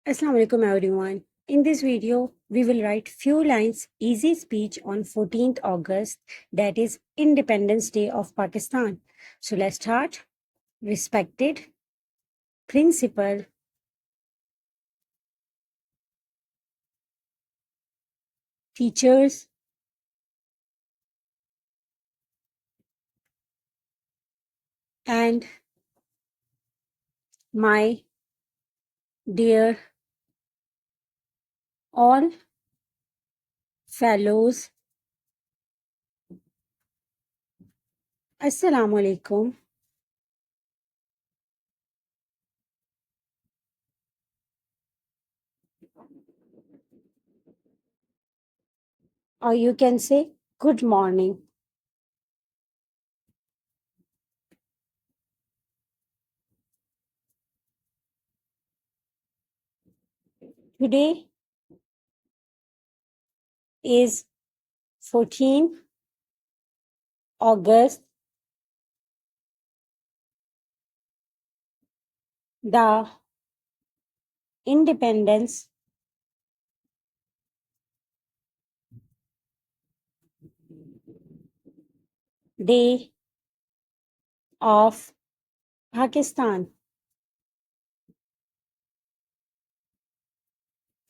Assalamu alaikum everyone. In this video, we will write few lines easy speech on 14th August, that is Independence Day of Pakistan. So let's start. Respected principal, teachers, and my dear all fellows. Assalamu alaikum. Or you can say good morning. Today is 14th August, the Independence Day of Pakistan.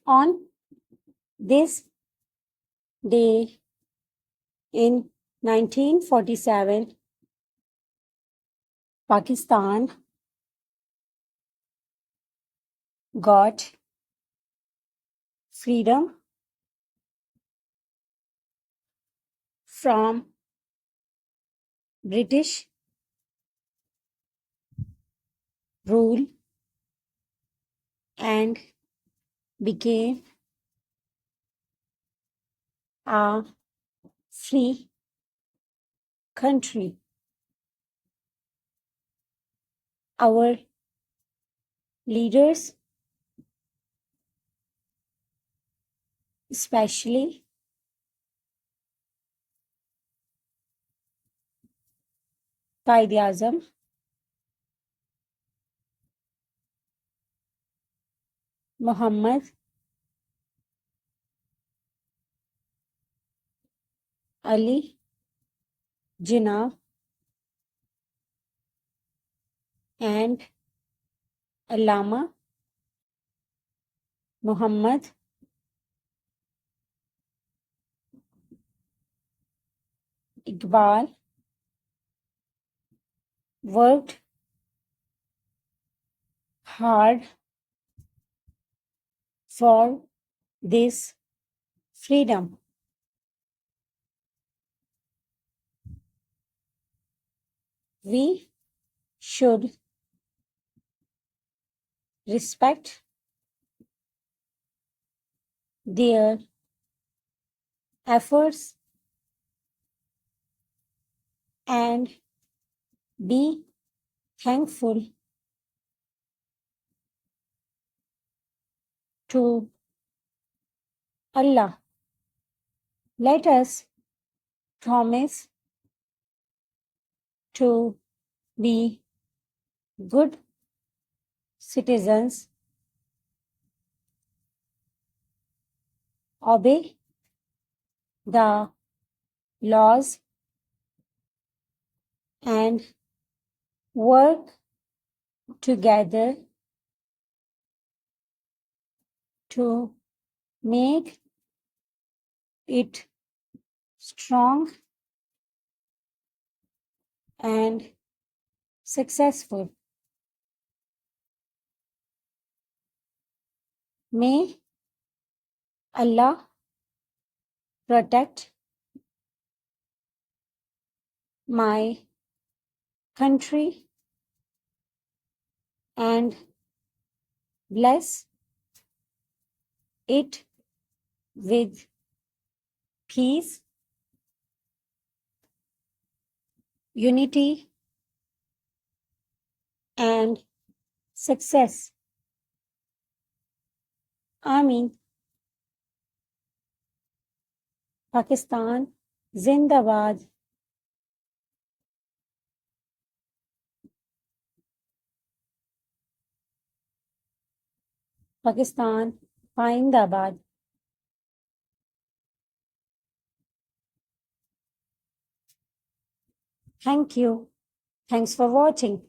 On this day in 1947, Pakistan got freedom from British rule and became a free country. Our leaders, especially Qaid-e-Azam Muhammad Ali Jinnah and Allama Muhammad Iqbal worked hard for this freedom. We should respect their efforts and be thankful to Allah. Let us promise to be good citizens, obey the laws, and work together to make it strong and successful. May Allah protect my country and bless it with peace, unity, and success. Ameen. Pakistan Zindabad. Pakistan, Paindabad. Thank you. Thanks for watching.